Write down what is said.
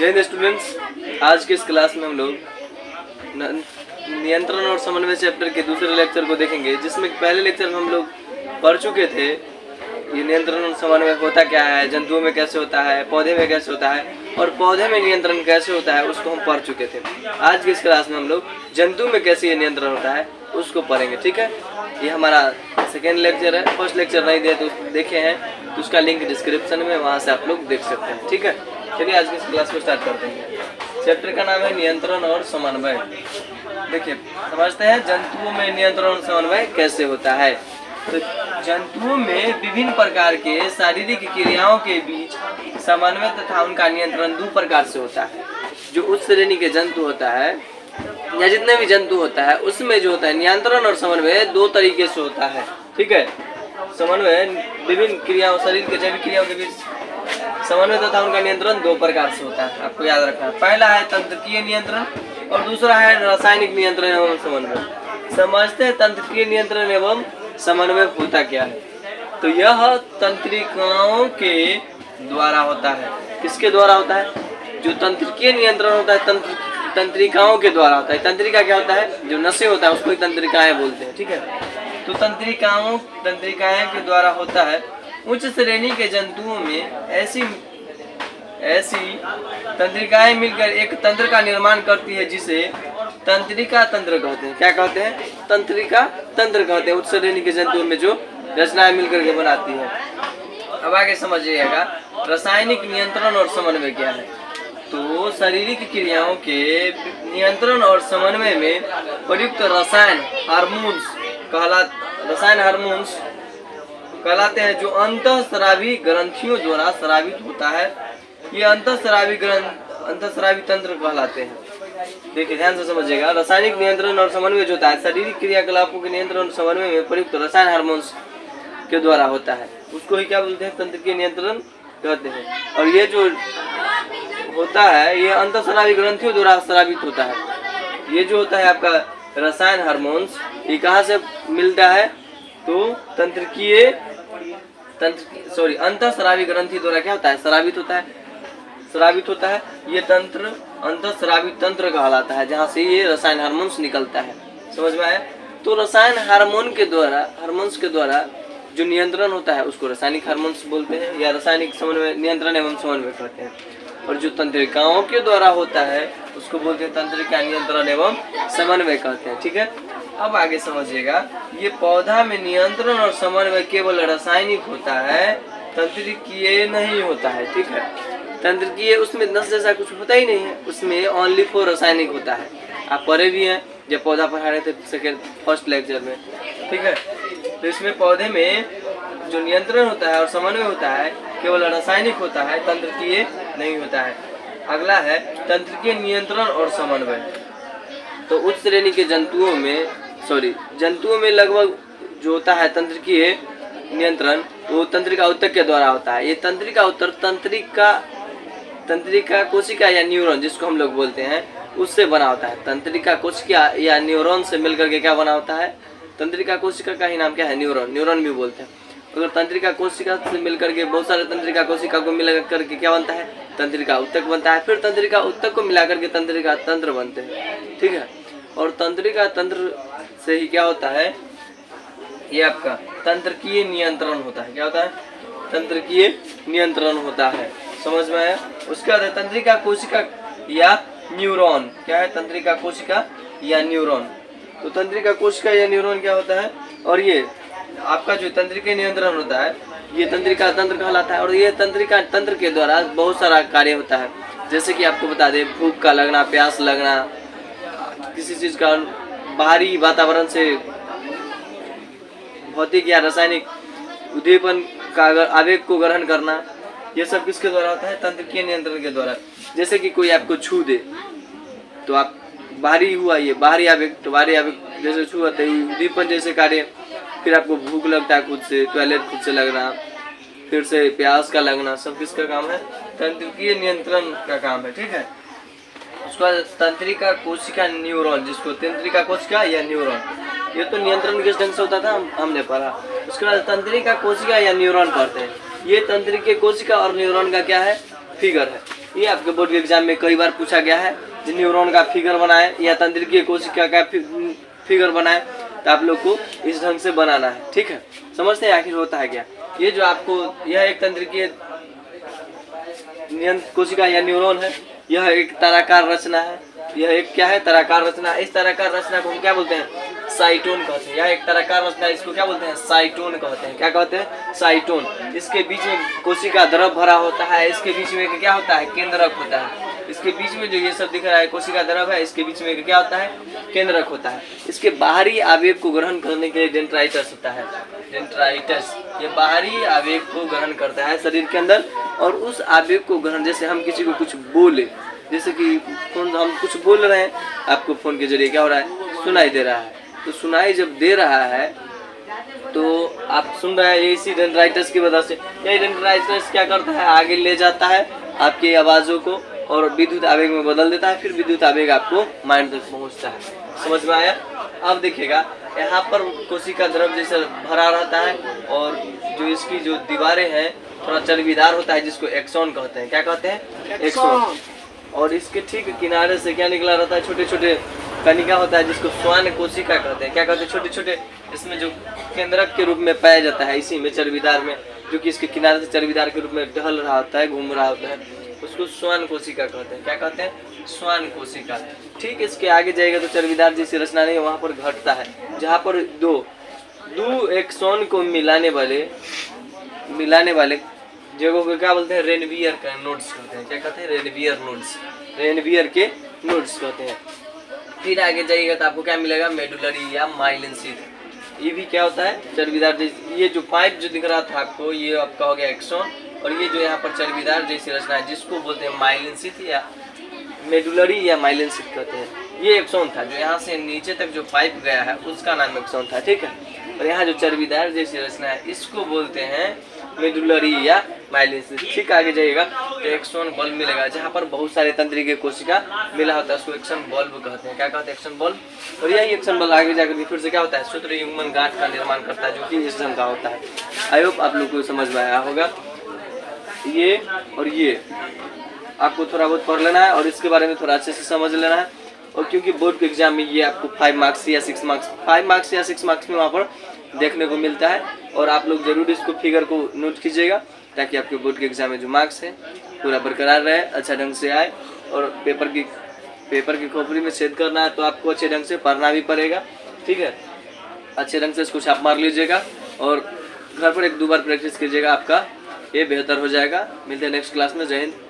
जय हिंद स्टूडेंट्स। आज के इस क्लास में हम लोग नियंत्रण और समन्वय चैप्टर के दूसरे लेक्चर को देखेंगे, जिसमें पहले लेक्चर में हम लोग पढ़ चुके थे ये नियंत्रण और समन्वय होता क्या है, जंतुओं में कैसे होता है, पौधे में कैसे होता है और पौधे में नियंत्रण कैसे होता है, उसको हम पढ़ चुके थे। आज की इस क्लास में हम लोग जंतु में कैसे ये नियंत्रण होता है उसको पढ़ेंगे। ठीक है, ये हमारा सेकेंड लेक्चर है। फर्स्ट लेक्चर नहीं दे तो देखे हैं तो उसका लिंक डिस्क्रिप्शन में, वहाँ से आप लोग देख सकते हैं। ठीक है, चलिए आज की इस क्लास को स्टार्ट करते हैं। चैप्टर का नाम है नियंत्रण और समन्वय। देखिए, समझते हैं जंतुओं में नियंत्रण और समन्वय कैसे होता है। तो जंतुओं में विभिन्न प्रकार के शारीरिक क्रियाओं के बीच समन्वय तथा उनका नियंत्रण दो प्रकार से होता है। जो उच्च श्रेणी के जंतु होता है या जितने भी जंतु होता है उसमें जो होता है नियंत्रण और समन्वय दो तरीके से होता है। ठीक है, समन्वय विभिन्न क्रियाओं, शरीर के जैविक क्रियाओं के बीच समन्वय तथा उनका नियंत्रण दो प्रकार से होता है, आपको याद रखना है। पहला है तंत्रिकीय नियंत्रण और दूसरा है रासायनिक नियंत्रण एवं समन्वय। समझते हैं तंत्रिकीय नियंत्रण एवं समन्वय होता क्या है। तो यह तंत्रिकाओं के द्वारा होता है। किसके द्वारा होता है? जो तंत्रिकीय नियंत्रण होता है तंत्रिकाओं के द्वारा होता है। तंत्रिका क्या होता है? जो नसें होता है उसको ही तंत्रिकाएं बोलते हैं। ठीक है, तो तंत्रिकाएं के द्वारा होता है। उच्च श्रेणी के जंतुओं में ऐसी तंत्रिकाएं मिलकर एक तंत्र का निर्माण करती है, जिसे तंत्रिका तंत्र कहते हैं। क्या कहते हैं? तंत्रिका तंत्र कहते हैं। उच्च श्रेणी के जंतुओं में जो रचनाएं मिलकर के बनाती है। अब आगे समझिएगा रासायनिक नियंत्रण और समन्वय क्या है। तो शारीरिक क्रियाओं के नियंत्रण और समन्वय में प्रयुक्त रसायन हार्मोन्स कहलाते हैं, जो अंतःस्रावी ग्रंथियों द्वारा स्रावित होता है। ये अंतःस्रावी तंत्र कहलाते हैं। देखिए, ध्यान से समझिएगा। रासायनिक नियंत्रण और समन्वय जो होता है शारीरिक क्रियाकलापों के नियंत्रण और समन्वय में प्रयुक्त रसायन हार्मोन्स के द्वारा होता है। उसको ही क्या बोलते हैं? तंत्रिकीय नियंत्रण कहते हैं। और ये जो होता है ये अंतःस्रावी ग्रंथियों द्वारा स्रावित होता है। ये जो होता है आपका रसायन हार्मोन्स, ये कहाँ से मिलता है? तो अंतःस्रावी ग्रंथि द्वारा क्या होता है? स्रावित होता है। ये तंत्र अंतःस्रावी तंत्र कहलाता है, जहाँ से ये रसायन हार्मोन्स निकलता है। समझ में आया? तो रसायन हार्मोन्स के द्वारा जो नियंत्रण होता है उसको रासायनिक हार्मोन्स बोलते हैं या रासायनिक समन्वय नियंत्रण एवं समन्वय कहते हैं। और जो तंत्रिकाओं के द्वारा होता है उसको बोलते हैं तंत्रिका नियंत्रण एवं समन्वय कहते हैं। ठीक है, अब आगे समझिएगा। ये पौधा में नियंत्रण और समन्वय केवल रासायनिक होता है, तंत्रिकीय नहीं होता है। ठीक है, तंत्रिकीय उसमें नस जैसा कुछ होता ही नहीं है, उसमें ओनली फॉर रासायनिक होता है। आप पढ़े भी हैं जब पौधा पढ़ा रहे थे फर्स्ट लेक्चर में। ठीक है, तो इसमें पौधे में जो नियंत्रण होता है और समन्वय होता है केवल रासायनिक होता है, तंत्रिकीय नहीं होता है। अगला है तंत्रिकीय नियंत्रण और समन्वय। तो उच्च श्रेणी के जंतुओं में लगभग जो होता है तंत्रिकीय नियंत्रण, वो तंत्रिका उत्तक के द्वारा होता है। ये तंत्रिका उत्तर तंत्रिका कोशिका या न्यूरॉन जिसको हम लोग बोलते हैं उससे बना होता है। तंत्रिका कोशिका या न्यूरॉन से मिलकर के क्या बना होता है? तंत्रिका कोशिका का ही नाम क्या है? न्यूरॉन भी बोलते हैं। अगर तंत्रिका कोशिका से मिलकर के बहुत सारे तंत्रिका कोशिका को मिला करके क्या बनता है? तंत्रिका उत्तक बनता है। फिर तंत्रिका उत्तक को मिला करके तंत्रिका तंत्र बनते हैं। ठीक है, और तंत्रिका तंत्र से ही क्या होता है? ये आपका तंत्रिकीय नियंत्रण होता है। क्या होता है? तंत्रिकीय नियंत्रण होता है। समझ में आया? उसके बाद तंत्रिका कोशिका या न्यूरॉन। क्या है? तंत्रिका कोशिका या न्यूरॉन। तो तंत्रिका कोशिका या न्यूरॉन क्या होता है? और ये आपका जो तंत्रिकीय नियंत्रण होता है ये तंत्रिका तंत्र कहलाता है। और ये तंत्रिका तंत्र के द्वारा बहुत सारा कार्य होता है। जैसे कि आपको बता दें, भूख का लगना, प्यास लगना, किसी चीज का बाहरी वातावरण से भौतिक या रासायनिक उद्दीपन का आवेग को ग्रहण करना, ये सब किसके द्वारा होता है? तंत्रिकीय नियंत्रण के द्वारा। जैसे कि कोई आपको छू दे तो आप बाहरी हुआ, ये बाहरी आवेग, तो बाहरी आवेग जैसे छू होते हैं उद्दीपन जैसे कार्य। फिर आपको भूख लगता है खुद से, टॉयलेट खुद से लगना, फिर से प्यास का लगना, सब किसका काम है? तंत्रिकीय नियंत्रण का काम है। ठीक है, उसका तंत्रिका कोशिका न्यूरॉन, जिसको तंत्रिका कोशिका या न्यूरॉन, ये तो नियंत्रण किस ढंग से होता था हमने पढ़ा। उसके बाद तंत्रिका कोशिका या न्यूरॉन पढ़ते हैं। ये तंत्रिका कोशिका और न्यूरॉन का क्या है? फिगर है। ये आपके बोर्ड के एग्जाम में कई बार पूछा गया है। जो न्यूरॉन का फिगर बनाए या तंत्रिकीय कोशिका का फिगर बनाए, तो आप लोग को इस ढंग से बनाना है। ठीक है, समझते हैं आखिर होता है क्या। ये जो आपको यह एक तंत्रिकीय कोशिका या न्यूरॉन है, यह एक तराकार रचना है। यह एक क्या है, तराकार रचना। इस तराकार रचना को हम क्या बोलते हैं, साइटोन कहते हैं। यह एक तराकार रचना, इसको क्या बोलते हैं, साइटोन कहते हैं। क्या कहते हैं, साइटोन। इसके बीच में कोशिका द्रव भरा होता है। इसके बीच में क्या होता है, केंद्रक होता है। इसके बीच में जो ये सब दिख रहा है कोशिका द्रव है, इसके बीच में क्या होता है, केंद्रक होता है। इसके बाहरी आवेग को ग्रहण करने के लिए डेंड्राइटस होता है। डेंड्राइटस ये बाहरी आवेग को ग्रहण करता है शरीर के अंदर, और उस आवेग को ग्रहण, जैसे हम किसी को कुछ बोले, जैसे कि फोन हम कुछ बोल रहे हैं, आपको फोन के जरिए क्या हो रहा है, सुनाई दे रहा है। तो सुनाई जब दे रहा है तो आप सुन रहे हैं, इसी डेंड्राइटस की वजह से। यही डेंड्राइटस क्या करता है, आगे ले जाता है आपकी आवाज़ों को और विद्युत आवेग में बदल देता है। फिर विद्युत आवेग आपको माइंड तक पहुंचता है। समझ में आया। अब देखिएगा, यहाँ पर कोशिका द्रव जैसे भरा रहता है, और जो इसकी जो दीवारें हैं थोड़ा चर्बीदार होता है, जिसको एक्सॉन कहते हैं। क्या कहते हैं, एक्सॉन। और इसके ठीक किनारे से क्या निकला रहता है, छोटे छोटे कणिका होता है, जिसको श्वान कोशिका कहते हैं। क्या कहते हैं, छोटे छोटे, इसमें जो केंद्रक के रूप में पाया जाता है, इसी में चर्बीदार में, जो कि इसके किनारे से चर्बीदार के रूप में टहल रहा होता है, घूम रहा होता है, उसको श्वान कोशिका कहते हैं। क्या कहते हैं, श्वान कोशिका। ठीक, इसके आगे जाएगा तो चर्बीदार जैसी रचना नहीं, वहाँ पर घटता है, जहाँ पर दो एक्सॉन को मिलाने वाले जगहों को क्या बोलते हैं, रेनवियर का नोड्स कहते हैं। क्या कहते हैं, रेनवियर नोड्स। रेनवियर के नोड्स कहते हैं। फिर आगे जाइएगा तो आपको क्या मिलेगा, मेडुलरी या माइलिन शीथ। ये भी क्या होता है, चर्बीदार जैसी। ये जो पाइप जो दिख रहा था आपको, ये आपका हो गया एक्सॉन, और ये जो यहाँ पर चर्बीदार जैसी रचना है, जिसको बोलते हैं माइलिन शीथ या मेडुलरी या माइलिन शीथ कहते हैं। ये एक्सॉन था, जो यहाँ से नीचे तक जो पाइप गया है उसका नाम एक्सॉन था। ठीक है, और यहाँ जो चर्बीदार जैसी रचना है इसको बोलते हैं मेडुलरी या माइलिन शीथ। ठीक, आगे जाइएगा तो एक्सॉन बल्ब मिलेगा, जहाँ पर बहुत सारे तंत्रिकीय कोशिका मिला होता है, उसको एक्सॉन बल्ब कहते हैं। क्या कहते हैं, एक्सॉन बल्ब। और यही एक्सॉन बल्ब आगे जाकर फिर से क्या होता है, सूत्र युग्मन गांठ का निर्माण करता है, जो कि इस ढंग का होता है। आई होप आप लोग को समझ में आया होगा। ये और ये आपको थोड़ा बहुत पढ़ लेना है, और इसके बारे में थोड़ा अच्छे से समझ लेना है। और क्योंकि बोर्ड के एग्जाम में ये आपको 5 मार्क्स या 6 मार्क्स में वहाँ पर देखने को मिलता है, और आप लोग जरूर इसको फिगर को नोट कीजिएगा, ताकि आपके बोर्ड के एग्जाम में जो मार्क्स है पूरा बरकरार रहे, अच्छा ढंग से आए। और पेपर की खोपड़ी में छेद करना है तो आपको अच्छे ढंग से पढ़ना भी पड़ेगा। ठीक है, अच्छे ढंग से इसको छाप मार लीजिएगा, और घर पर 1-2 बार प्रैक्टिस कीजिएगा, आपका ये बेहतर हो जाएगा। मिलते हैं नेक्स्ट क्लास में। जय हिंद।